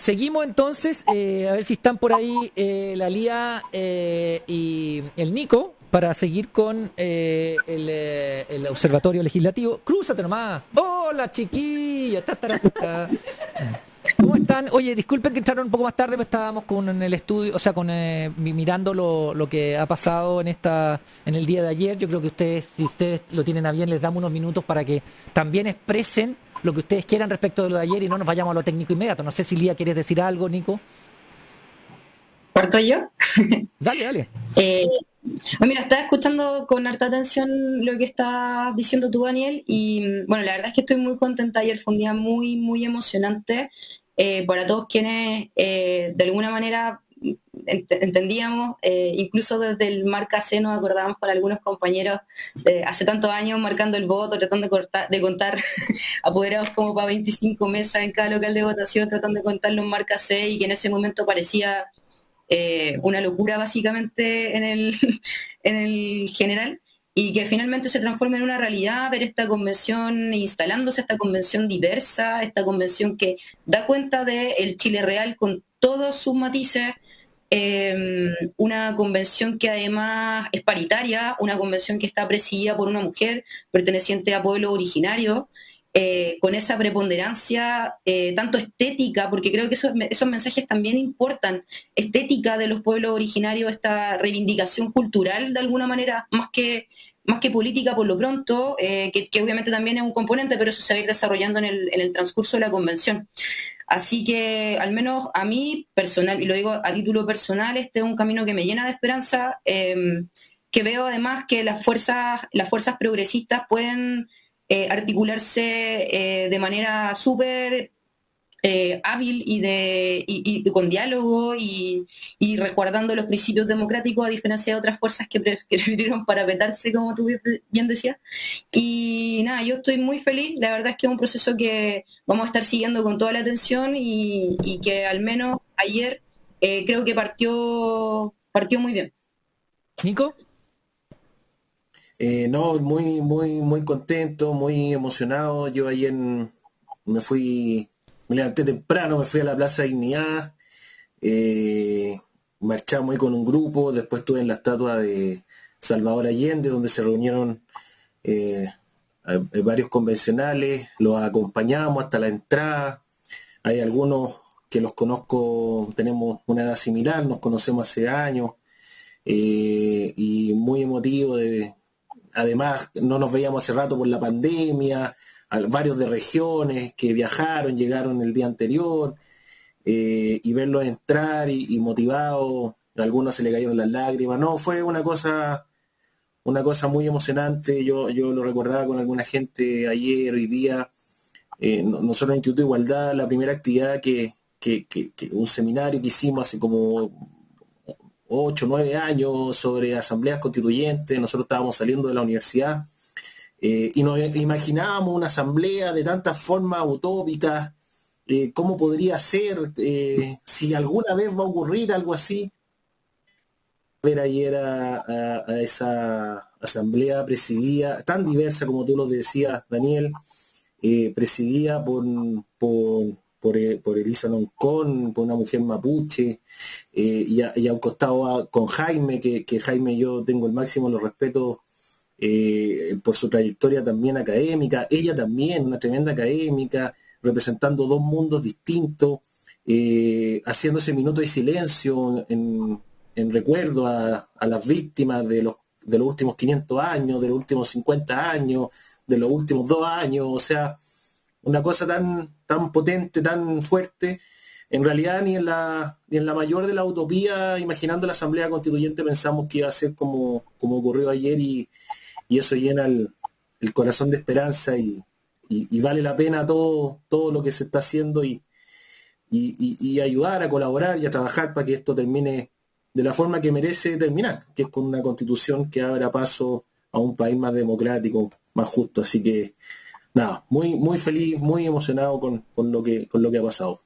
seguimos entonces, a ver si están por ahí la Lía y el Nico para seguir con el Observatorio Legislativo. Crúzate nomás. Hola, chiquilla. Ta, ta, ta, ta. ¿Cómo están? Oye, disculpen que entraron un poco más tarde, pero estábamos con en el estudio, o sea, con mirando lo que ha pasado en el día de ayer. Yo creo que ustedes, si ustedes lo tienen a bien, les damos unos minutos para que también expresen lo que ustedes quieran respecto de lo de ayer y no nos vayamos a lo técnico inmediato. No sé si Lía quieres decir algo, Nico. ¿Parto yo? Dale, dale. Eh, Mira, estaba escuchando con harta atención lo que estás diciendo tú, Daniel, y bueno, la verdad es que estoy muy contenta. Ayer fue un día muy, muy emocionante para todos quienes de alguna manera entendíamos, incluso desde el Marca C nos acordábamos con algunos compañeros de hace tantos años marcando el voto, tratando de contar apoderados como para 25 mesas en cada local de votación, tratando de contar los Marca C y que en ese momento parecía una locura básicamente en el general, y que finalmente se transforma en una realidad, ver esta convención instalándose, esta convención diversa, esta convención que da cuenta del Chile real con todos sus matices, una convención que además es paritaria, una convención que está presidida por una mujer perteneciente a pueblos originarios, con esa preponderancia tanto estética, porque creo que esos mensajes también importan, estética de los pueblos originarios, esta reivindicación cultural de alguna manera, más que política por lo pronto, que obviamente también es un componente, pero eso se va a ir desarrollando en el transcurso de la convención. Así que al menos a mí personal, y lo digo a título personal, este es un camino que me llena de esperanza, que veo además que las fuerzas progresistas pueden articularse de manera súper hábil y con diálogo y resguardando los principios democráticos, a diferencia de otras fuerzas que prefirieron parapetarse, como tú bien decías. Y nada, yo estoy muy feliz. La verdad es que es un proceso que vamos a estar siguiendo con toda la atención y que al menos ayer creo que partió muy bien. Nico. No, muy, muy, muy contento, muy emocionado. Yo ayer me fui, me levanté temprano, me fui a la Plaza Dignidad, marchamos ahí con un grupo, después estuve en la estatua de Salvador Allende, donde se reunieron varios convencionales, los acompañamos hasta la entrada. Hay algunos que los conozco, tenemos una edad similar, nos conocemos hace años, y muy emotivo además no nos veíamos hace rato por la pandemia, varios de regiones que viajaron, llegaron el día anterior, y verlos entrar y motivados, a algunos se le cayeron las lágrimas. No, fue una cosa muy emocionante. Yo lo recordaba con alguna gente ayer, hoy día. Nosotros en Instituto de Igualdad, la primera actividad que un seminario que hicimos hace como 8 o 9 años sobre asambleas constituyentes, nosotros estábamos saliendo de la universidad, y nos imaginábamos una asamblea de tantas formas utópicas, cómo podría ser, si alguna vez va a ocurrir algo así. Ver ayer a esa asamblea presidida, tan diversa como tú lo decías, Daniel, presidida por Elisa Loncón, por una mujer mapuche, y a un costado con Jaime, que Jaime yo tengo el máximo los respetos por su trayectoria también académica, ella también, una tremenda académica, representando dos mundos distintos, haciendo ese minuto de silencio en recuerdo a las víctimas de los últimos 500 años, de los últimos 50 años, de los últimos 2 años, o sea, una cosa tan potente, tan fuerte. En realidad ni en la mayor de la utopía, imaginando la Asamblea Constituyente, pensamos que iba a ser como ocurrió ayer, y eso llena el corazón de esperanza, y vale la pena todo lo que se está haciendo, y ayudar a colaborar y a trabajar para que esto termine de la forma que merece terminar, que es con una constitución que abra paso a un país más democrático, más justo. Así que nada, muy, muy feliz, muy emocionado con lo que ha pasado.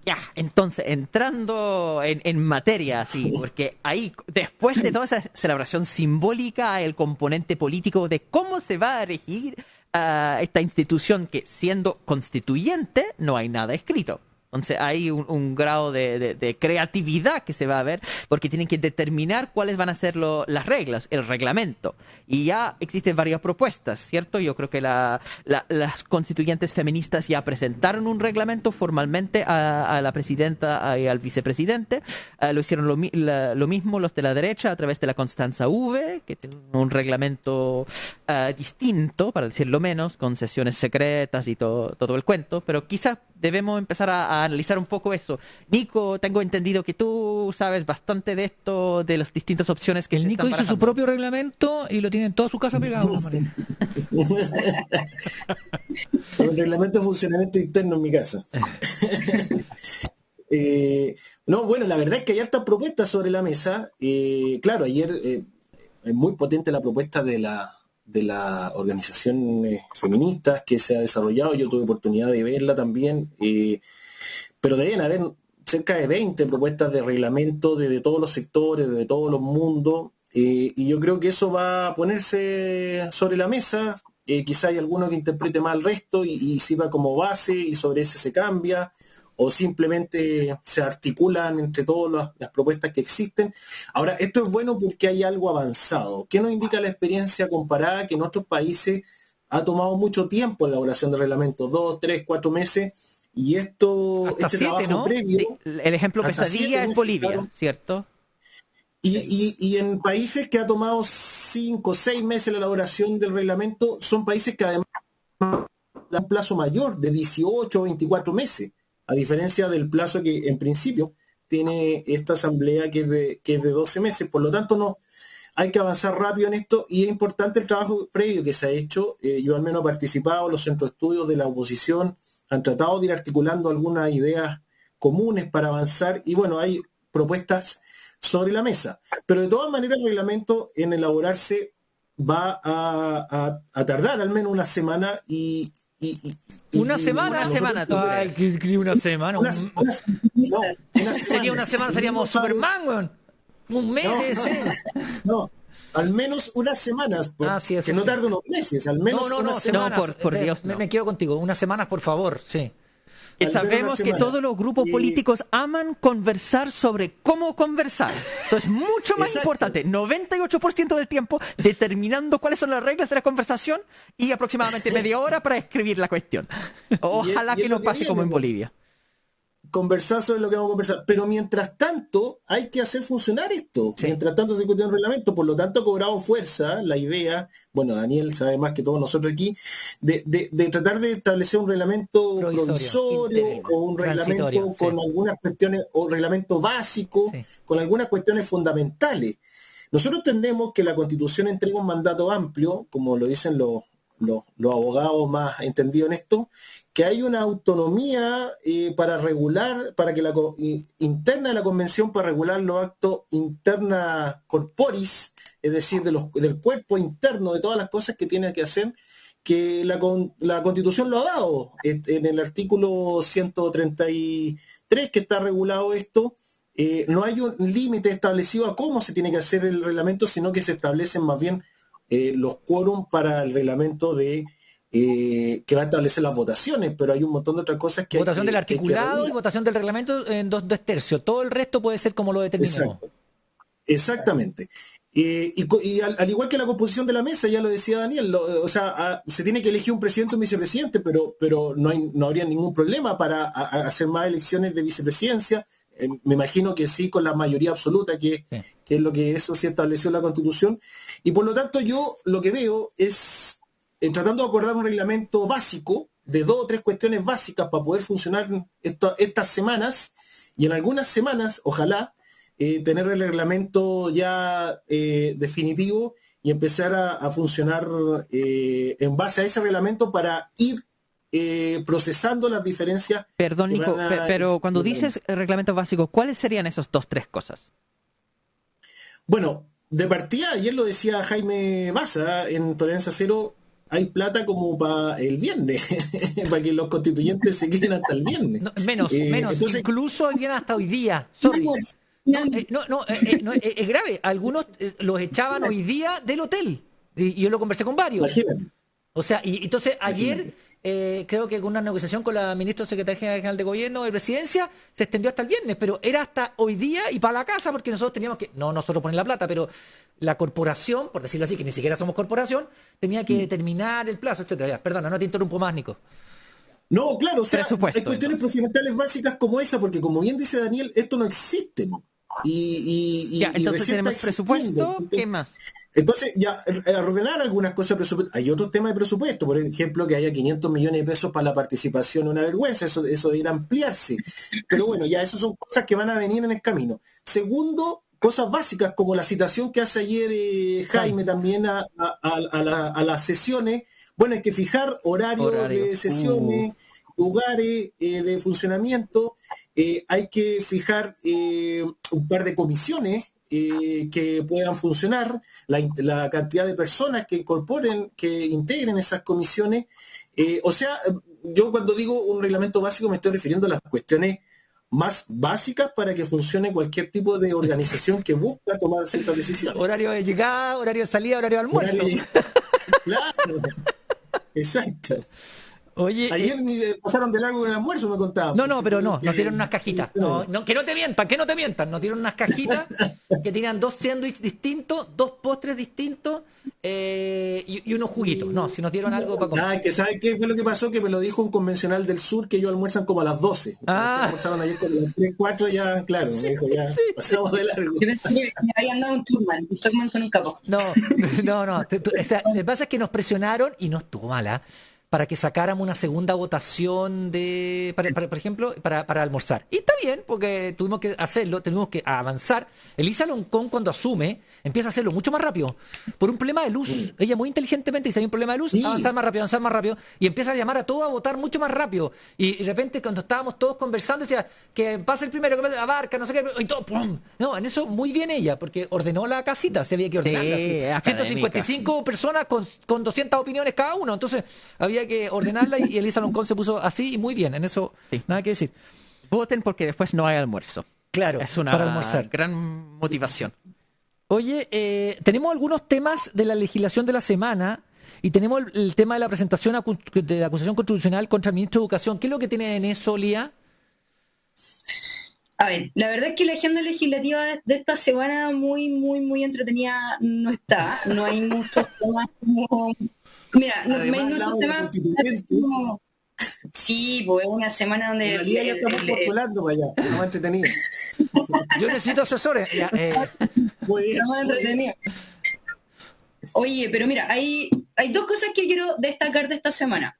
Ya, entonces, entrando en materia, sí, porque ahí, después de toda esa celebración simbólica, el componente político de cómo se va a regir esta institución que, siendo constituyente, no hay nada escrito. Entonces hay un grado de creatividad que se va a ver, porque tienen que determinar cuáles van a ser las reglas, el reglamento. Y ya existen varias propuestas, ¿cierto? Yo creo que las constituyentes feministas ya presentaron un reglamento formalmente a la presidenta y al vicepresidente. Lo hicieron lo mismo los de la derecha a través de la Constanza V, que tiene un reglamento distinto, para decirlo menos, con sesiones secretas y todo el cuento, pero quizás debemos empezar a analizar un poco eso. Nico, tengo entendido que tú sabes bastante de esto, de las distintas opciones que El se Nico están hizo su barajando. propio reglamento y lo tiene en toda su casa pegado. Un reglamento de funcionamiento interno en mi casa. No, bueno, la verdad es que hay hartas propuestas sobre la mesa. Claro, ayer es muy potente la propuesta de la organización feministas que se ha desarrollado. Yo tuve oportunidad de verla también, pero deben haber cerca de 20 propuestas de reglamento de todos los sectores, de todos los mundos, y yo creo que eso va a ponerse sobre la mesa. Quizá hay alguno que interprete mal el resto y sirva como base y sobre ese se cambia, o simplemente se articulan entre todas las propuestas que existen. Ahora, esto es bueno porque hay algo avanzado. ¿Qué nos indica la experiencia comparada? Que en otros países ha tomado mucho tiempo la elaboración de reglamentos, 2, 3, 4 meses, y Hasta 7, trabajo ¿no? previo... Sí, el ejemplo hasta 7 pesadilla es meses, Bolivia, claro. ¿cierto? Y en países que ha tomado 5 o 6 meses la elaboración del reglamento, son países que además dan un plazo mayor de 18 o 24 meses, a diferencia del plazo que en principio tiene esta asamblea que es de 12 meses. Por lo tanto, no hay que avanzar rápido en esto y es importante el trabajo previo que se ha hecho. Yo al menos he participado, los centros de estudios de la oposición han tratado de ir articulando algunas ideas comunes para avanzar y bueno, hay propuestas sobre la mesa. Pero de todas maneras el reglamento en elaborarse va a tardar al menos una semana Una semana. Una semana, ¿tú Ay, crees? que una semana. Sería una semana, seríamos Superman, weón. Un mes No. de escena. No, al menos unas semanas, Sí, eso que no sí. tarde unos meses, al menos No, unas semanas. No, por Dios, Me, no. me quedo contigo. Unas semanas, por favor, sí. Que Al menos sabemos una que semana. todos los grupos Y- políticos aman conversar sobre cómo conversar. Entonces, mucho más Exacto. importante, 98% del tiempo determinando cuáles son las reglas de la conversación y aproximadamente media hora para escribir la cuestión. Ojalá y es que lo no que pase viene, como en pues. Bolivia. Conversar sobre lo que vamos a conversar. Pero mientras tanto, hay que hacer funcionar esto. Sí. Mientras tanto se discute el reglamento, por lo tanto ha cobrado fuerza la idea, bueno, Daniel sabe más que todos nosotros aquí, de tratar de establecer un reglamento Provisorio. provisorio o un Transitorio, reglamento sí. con algunas cuestiones, o un reglamento básico, Sí. con algunas cuestiones fundamentales. Nosotros entendemos que la Constitución entrega un mandato amplio, como lo dicen los abogados más entendidos en esto, que hay una autonomía para regular, para que interna de la Convención para regular los actos interna corporis, es decir, del cuerpo interno, de todas las cosas que tiene que hacer, que la Constitución lo ha dado. En el artículo 133 que está regulado esto, no hay un límite establecido a cómo se tiene que hacer el reglamento, sino que se establecen más bien los quórum para el reglamento que va a establecer las votaciones, pero hay un montón de otras cosas que Votación del que hay que articulado y regular. votación del reglamento en 2/3. Todo el resto puede ser como lo determinemos. Exacto. Exactamente. Y al igual que la composición de la mesa, ya lo decía Daniel, o sea, se tiene que elegir un presidente o un vicepresidente, pero no habría ningún problema para hacer más elecciones de vicepresidencia. Me imagino que sí, con la mayoría absoluta, que es lo que eso sí estableció en la Constitución. Y por lo tanto yo lo que veo es, tratando de acordar un reglamento básico, de 2 o 3 cuestiones básicas para poder funcionar estas semanas, y en algunas semanas, ojalá, tener el reglamento ya definitivo y empezar a funcionar en base a ese reglamento para ir procesando las diferencias. Perdón, que Nico, van a- pero cuando dices reglamentos básicos, ¿cuáles serían esos 2, 3 cosas? Bueno, de partida, ayer lo decía Jaime Baza en Tolerancia Cero, hay plata como para el viernes, para que los constituyentes se queden hasta el viernes. No, menos. Entonces, Incluso viene hasta hoy día. Sorry. Es grave. Algunos los echaban hoy día del hotel. Y yo lo conversé con varios. imagínate. O sea, y entonces ayer, Definitivamente. creo que con una negociación con la ministra secretaria general de Gobierno de Presidencia, se extendió hasta el viernes, pero era hasta hoy día y para la casa, porque nosotros teníamos que, no nosotros poner la plata, pero la corporación, por decirlo así, que ni siquiera somos corporación, tenía que determinar el plazo, etcétera. Ya, perdona, no te interrumpo más, Nico. No, claro, o sea, Presupuesto, hay cuestiones entonces. procedimentales básicas como esa, porque como bien dice Daniel, esto no existe, ¿no? Ya, Y entonces recién está tenemos existiendo. presupuesto, ¿qué más? Entonces, ya, ordenar algunas cosas de presupuesto. Hay otros temas de presupuesto, por ejemplo, que haya 500 millones de pesos para la participación, una vergüenza, eso debería ampliarse. Pero bueno, ya, eso son cosas que van a venir en el camino. Segundo, cosas básicas como la citación que hace ayer Jaime también a las sesiones. Bueno, hay que fijar horarios Horario. de sesiones, lugares de funcionamiento. Hay que fijar un par de comisiones que puedan funcionar, la cantidad de personas que incorporen, que integren esas comisiones. O sea, yo cuando digo un reglamento básico me estoy refiriendo a las cuestiones más básicas para que funcione cualquier tipo de organización que busca tomar ciertas decisiones. Horario de llegada, horario de salida, horario de almuerzo. Horario- Claro, exacto. Oye, Ayer ni pasaron de largo el almuerzo, me contaban. no, pero no, Que- nos dieron unas cajitas. No, no, que no te mientan, nos dieron unas cajitas que tenían 2 sándwiches distintos, 2 postres distintos y unos juguitos. No, si nos dieron algo para comer. Ah, que ¿sabe qué fue lo que pasó? Que me lo dijo un convencional del sur que ellos almuerzan como a las 12. Ah. Almorzaron ayer como a las 3, 4, ya, claro, me dijo, ya pasamos de largo. Yo pensé que me habían dado un Turman con un capo. No, no. O sea, lo que pasa es que nos presionaron y no estuvo mala para que sacáramos una segunda votación por ejemplo, para almorzar. Y está bien, porque tuvimos que hacerlo, tuvimos que avanzar. Elisa Loncón, cuando asume, empieza a hacerlo mucho más rápido, por un problema de luz. Ella muy inteligentemente dice, hay un problema de luz, Sí. avanzar más rápido, y empieza a llamar a todos a votar mucho más rápido. Y de repente, cuando estábamos todos conversando, decía, que pase el primero, que pase Abarca, no sé qué, y todo, ¡pum! No, en eso muy bien ella, porque ordenó la casita, se había que ordenarla. Sí, así. académica. 155 personas con 200 opiniones cada uno, entonces había que ordenarla y Elisa Loncón se puso así y muy bien, en eso Sí. nada que decir. Voten porque después no hay almuerzo. Claro, Es una para almorzar. gran motivación. Oye, tenemos algunos temas de la legislación de la semana y tenemos el tema de la presentación de la acusación constitucional contra el ministro de Educación. ¿Qué es lo que tiene en eso, Lía? A ver, la verdad es que la agenda legislativa de esta semana muy entretenida no está. No hay muchos temas como... Mira, no hay Además, la muchos obra temas... constituyente, como- Sí, pues es una semana donde... en realidad ya estamos postulando para allá, no más entretenido. Yo necesito asesores. Ya, Muy bien. está más entretenido. Oye, pero mira, hay 2 cosas que quiero destacar de esta semana.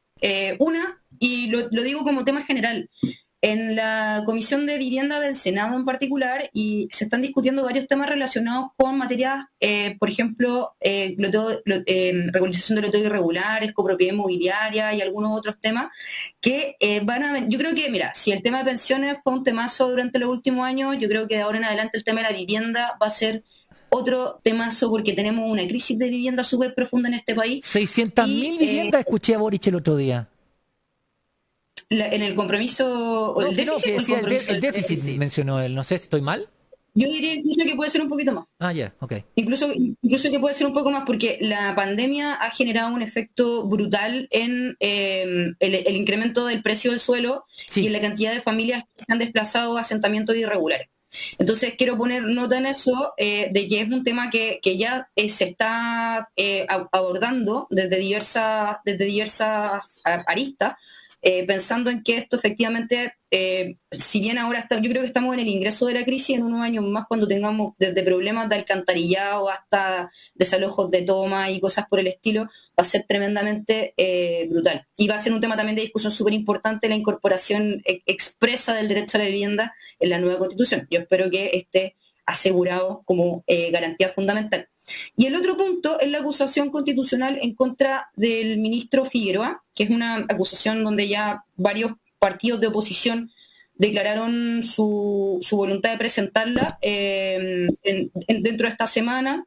Una, y lo digo como tema general, en la Comisión de Vivienda del Senado en particular, y se están discutiendo varios temas relacionados con materias, por ejemplo, regularización de loteos irregulares, copropiedad inmobiliaria y algunos otros temas que yo creo que, mira, si el tema de pensiones fue un temazo durante los últimos años, yo creo que de ahora en adelante el tema de la vivienda va a ser otro temazo porque tenemos una crisis de vivienda súper profunda en este país. 600.000 Y, viviendas escuché a Boric el otro día. En el compromiso, o No, el que no, déficit, que o el decía compromiso el del déficit, mencionó él. No sé si estoy mal. Yo diría incluso que puede ser un poquito más. Ah, ya, ok. Incluso que puede ser un poco más porque la pandemia ha generado un efecto brutal en el incremento del precio del suelo Sí. y en la cantidad de familias que se han desplazado a asentamientos irregulares. Entonces quiero poner nota en eso de que es un tema que ya se está abordando desde diversas aristas, pensando en que esto efectivamente, si bien ahora yo creo que estamos en el ingreso de la crisis, en unos años más cuando tengamos desde problemas de alcantarillado hasta desalojos de toma y cosas por el estilo, va a ser tremendamente brutal. Y va a ser un tema también de discusión súper importante la incorporación expresa del derecho a la vivienda en la nueva Constitución. Yo espero que esté asegurado como garantía fundamental. Y el otro punto es la acusación constitucional en contra del ministro Figueroa, que es una acusación donde ya varios partidos de oposición declararon su voluntad de presentarla dentro de esta semana.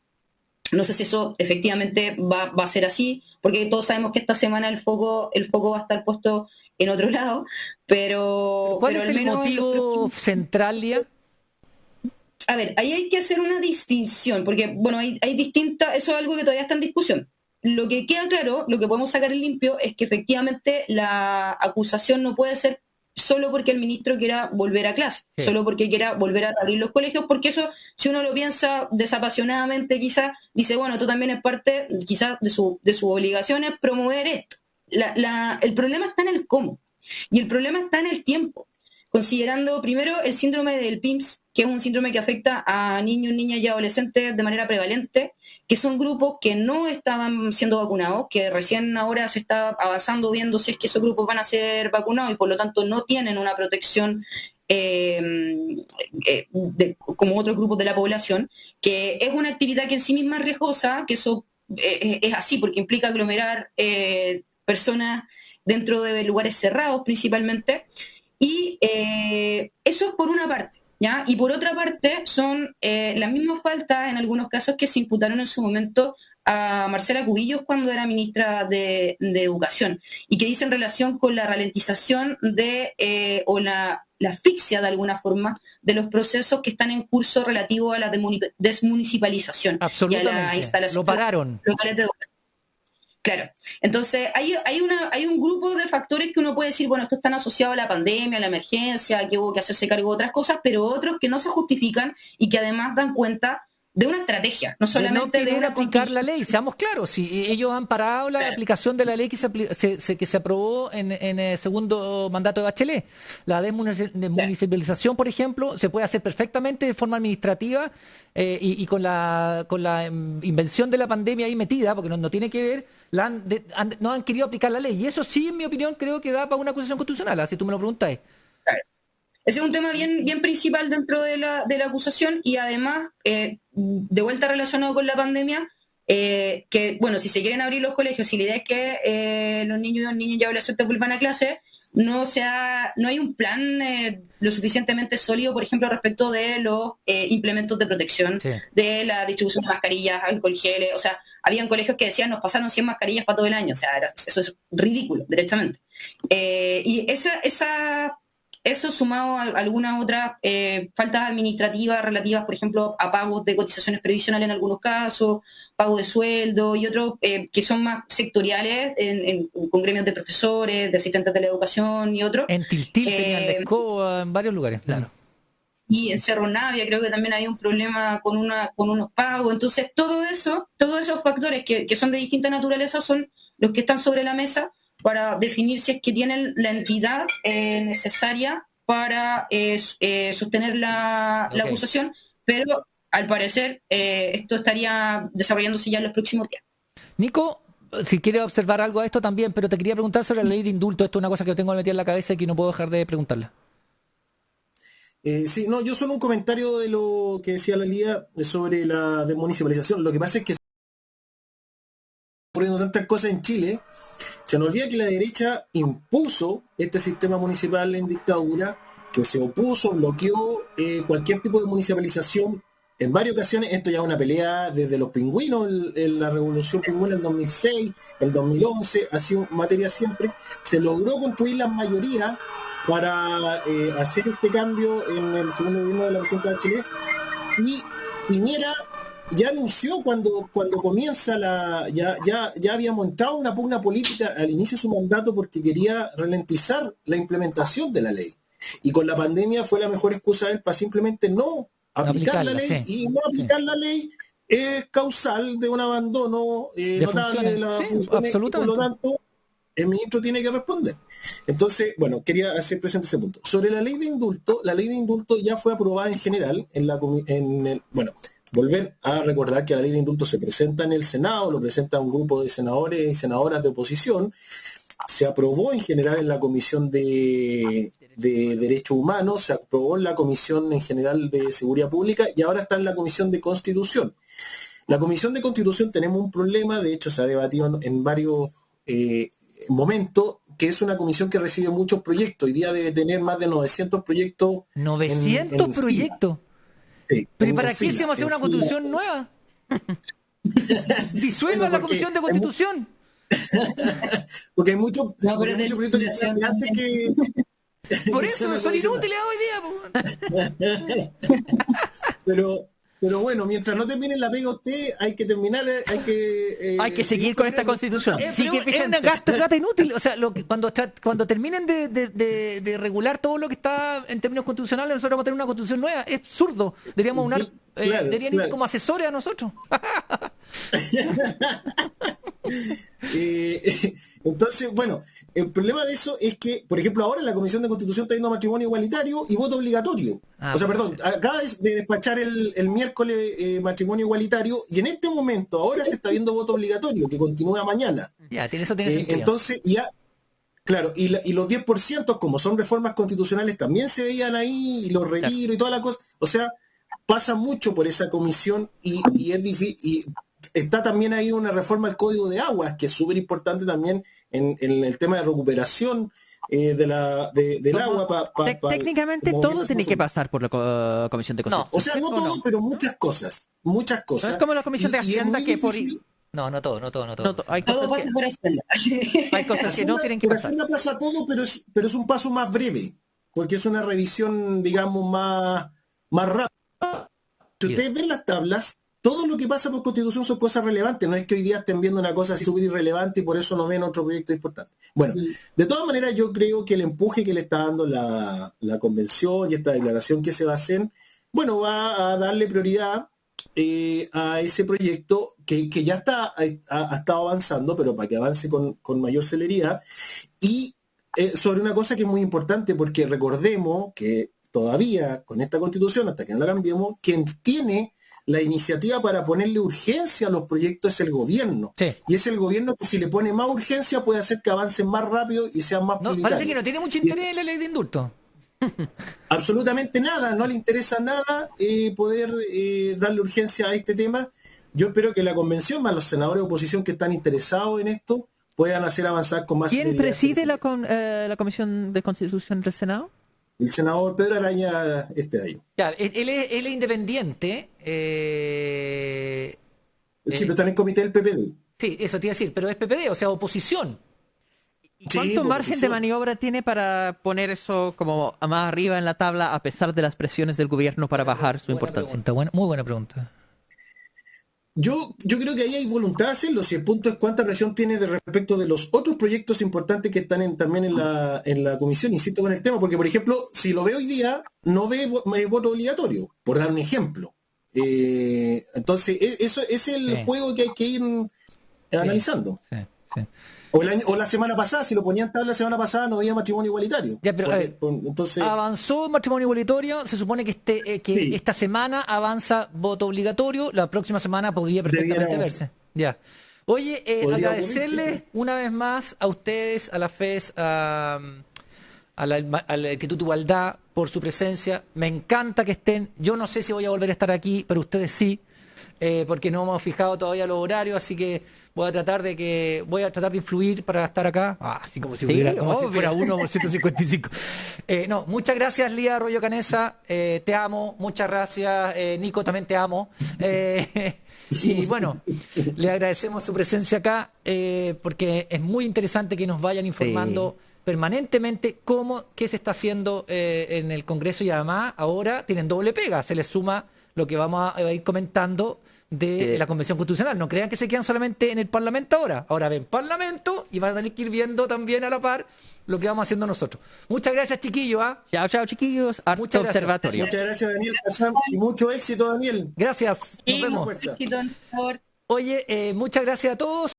No sé si eso efectivamente va a ser así, porque todos sabemos que esta semana el foco va a estar puesto en otro lado, pero... ¿Cuál pero es al el menos en los motivo próximos... central, Lía? A ver, ahí hay que hacer una distinción, porque, bueno, hay distintas, eso es algo que todavía está en discusión. lo que queda claro, lo que podemos sacar en limpio, es que efectivamente la acusación no puede ser solo porque el ministro quiera volver a clase, Sí. solo porque quiera volver a abrir los colegios, porque eso, si uno lo piensa desapasionadamente, quizás dice, bueno, esto también es parte, quizás, de su obligación es promover esto. El problema está en el cómo, y el problema está en el tiempo, considerando primero el síndrome del PIMS, que es un síndrome que afecta a niños, niñas y adolescentes de manera prevalente, que son grupos que no estaban siendo vacunados, que recién ahora se está avanzando viendo si es que esos grupos van a ser vacunados y por lo tanto no tienen una protección como otros grupos de la población, que es una actividad que en sí misma es riesgosa, que eso es así porque implica aglomerar personas dentro de lugares cerrados principalmente, y eso es por una parte. ¿Ya? Y por otra parte, son las mismas faltas en algunos casos que se imputaron en su momento a Marcela Cubillos cuando era ministra de Educación, y que dicen relación con la ralentización o la asfixia de alguna forma de los procesos que están en curso relativo a la desmunicipalización y a Absolutamente. la instalación Lo pararon. de locales de educación. Claro, entonces hay un grupo de factores que uno puede decir, bueno, estos están asociados a la pandemia, a la emergencia, que hubo que hacerse cargo de otras cosas, pero otros que no se justifican y que además dan cuenta de una estrategia, no De solamente no de querer una aplicar la ley, seamos claros, si ellos han parado la aplicación de la ley que se aprobó en el segundo mandato de Bachelet. La desmunicipalización, por ejemplo, se puede hacer perfectamente de forma administrativa y con la invención de la pandemia ahí metida, porque no tiene que ver, no han querido aplicar la ley. Y eso sí, en mi opinión, creo que da para una acusación constitucional, así tú me lo preguntas. Ese es un tema bien principal dentro de la acusación, y además, de vuelta relacionado con la pandemia, que, bueno, si se quieren abrir los colegios, si la idea es que los niños y adolescentes vuelvan a clase, no hay un plan lo suficientemente sólido, por ejemplo, respecto de los implementos de protección, Sí. de la distribución de mascarillas, alcohol gel. O sea, habían colegios que decían, nos pasaron 100 mascarillas para todo el año. O sea, eso es ridículo, derechamente. Y eso sumado a algunas otras faltas administrativas relativas, por ejemplo, a pagos de cotizaciones previsionales en algunos casos, pago de sueldo y otros que son más sectoriales con gremios de profesores, de asistentes de la educación y otros. En Tiltil tenían la escoba, en varios lugares. Claro. Y en Cerro Navia creo que también hay un problema con unos pagos. Entonces, todos esos factores que son de distinta naturaleza son los que están sobre la mesa para definir si es que tienen la entidad necesaria para sostener la acusación, pero al parecer esto estaría desarrollándose ya en los próximos días. Nico, si quieres observar algo a esto también, pero te quería preguntar sobre la ley de indulto. Esto es una cosa que yo tengo metida en la cabeza y que no puedo dejar de preguntarla. Sí, no, yo solo un comentario de lo que decía la Lía sobre la desmunicipalización. Lo que pasa es que ocurriendo tantas cosas en Chile, se nos olvida que la derecha impuso este sistema municipal en dictadura, que se opuso, bloqueó cualquier tipo de municipalización en varias ocasiones. Esto ya es una pelea desde los pingüinos, la revolución pingüina en 2006, el 2011, ha sido materia siempre. Se logró construir la mayoría para hacer este cambio en el segundo gobierno de la presidenta de Chile, y Piñera ya anunció cuando comienza ya habíamos entrado en una pugna política al inicio de su mandato porque quería ralentizar la implementación de la ley. Y con la pandemia fue la mejor excusa de él para simplemente no aplicar la ley, sí. y no aplicar la ley es causal de un abandono notable de las funciones, absolutamente. y por lo tanto el ministro tiene que responder. Entonces, bueno, quería hacer presente ese punto. Sobre la ley de indulto ya fue aprobada en general volver a recordar que la ley de indulto se presenta en el Senado, lo presenta un grupo de senadores y senadoras de oposición, se aprobó en general en la Comisión de Derechos Humanos, se aprobó en la Comisión en general de Seguridad Pública y ahora está en la Comisión de Constitución. La Comisión de Constitución tenemos un problema, de hecho se ha debatido en varios momentos, que es una comisión que recibe muchos proyectos. Hoy día debe tener más de 900 proyectos. 900 proyectos. Sí, ¿Pero para qué se va a hacer una constitución nueva? Disuelva la comisión de constitución. Porque hay muchos proyectos que están antes que... Por eso son inútiles hoy día. Pero Pero bueno, mientras no termine la pega usted, hay que terminar, Hay que seguir con esta constitución. Sigue Es vigente. una gata inútil. O sea, cuando terminen de regular todo lo que está en términos constitucionales, nosotros vamos a tener una constitución nueva. Es absurdo. Deberíamos deberían ir como asesores a nosotros. Entonces, bueno, el problema de eso es que, por ejemplo, ahora la Comisión de Constitución está viendo matrimonio igualitario y voto obligatorio. Acaba de despachar el miércoles matrimonio igualitario y en este momento ahora se está viendo voto obligatorio, que continúa mañana. Ya, eso tiene sentido. Entonces, ya, claro, y los 10%, como son reformas constitucionales, también se veían ahí, y los retiros y toda la cosa. O sea, pasa mucho por esa comisión y es difícil. Y está también ahí una reforma al Código de Aguas, que es súper importante también en el tema de recuperación del agua. Técnicamente todo tiene que pasar por la Comisión de Constitución. O sea, no todo, pero muchas cosas. Muchas cosas. No es como la Comisión de Hacienda que por... No todo. Hay Todo cosas pasa por Hacienda. hay cosas que no tienen que por pasar. Hacienda pasa todo, pero es un paso más breve, porque es una revisión, digamos, más rápida. Si ustedes ven las tablas, todo lo que pasa por Constitución son cosas relevantes. No es que hoy día estén viendo una cosa así súper irrelevante y por eso no ven otro proyecto importante. Bueno, de todas maneras yo creo que el empuje que le está dando la convención y esta declaración que se va a hacer, bueno, va a darle prioridad a ese proyecto que ya ha estado avanzando, pero para que avance con mayor celeridad. Y sobre una cosa que es muy importante, porque recordemos que todavía con esta Constitución, hasta que no la cambiemos, quien tiene la iniciativa para ponerle urgencia a los proyectos es el gobierno. Sí. Y es el gobierno que si le pone más urgencia puede hacer que avancen más rápido y sean más prioritarios. Parece que no tiene mucho interés en la ley de indulto. Absolutamente nada, no le interesa nada poder darle urgencia a este tema. Yo espero que la convención, más los senadores de oposición que están interesados en esto, puedan hacer avanzar con más ¿Quién celeridad. preside la Comisión de Constitución del Senado? El senador Pedro Araña año. Ya, él es independiente. Sí, pero está en el comité del PPD. Sí, eso te iba a decir, pero es PPD, o sea, oposición. ¿Y cuánto margen de oposición. maniobra tiene para poner eso como más arriba en la tabla a pesar de las presiones del gobierno para bajar su importancia? Muy buena pregunta. Yo creo que ahí hay voluntad de hacerlo. Si el punto es cuánta presión tiene de respecto de los otros proyectos importantes que están también en la comisión, insisto con el tema, porque por ejemplo, si lo veo hoy día, no ve voto obligatorio, por dar un ejemplo. Entonces, eso es el juego que hay que ir analizando. Sí. O la semana pasada, si lo ponían tabla la semana pasada, no había matrimonio igualitario. Ya, pero entonces avanzó el matrimonio igualitario, se supone que Sí. esta semana avanza voto obligatorio, la próxima semana podría perfectamente Debiera verse. Ya. Oye, Podría agradecerle ocurrir, sí. una vez más a ustedes, a la FES, al Instituto Igualdad, por su presencia. Me encanta que estén. Yo no sé si voy a volver a estar aquí, pero ustedes sí, porque no hemos fijado todavía los horarios, así que voy a tratar de influir para estar acá. Así como si, Sí, como si obvio. fuera 1 por 155. No, muchas gracias, Lía Arroyo Canesa. Te amo. Muchas gracias, Nico, también te amo. Y bueno, le agradecemos su presencia acá, porque es muy interesante que nos vayan informando permanentemente qué se está haciendo en el Congreso, y además ahora tienen doble pega, se les suma lo que vamos a ir comentando de la Convención Constitucional. No crean que se quedan solamente en el Parlamento ahora ven Parlamento y van a tener que ir viendo también a la par lo que vamos haciendo nosotros. Muchas gracias, chiquillos. Chao, chiquillos. Harto Muchas gracias. observatorio. muchas gracias, Daniel Casán, y mucho éxito, Daniel. Gracias, nos Sí, vemos. Fuerza. Éxito, por favor. Oye, muchas gracias a todos.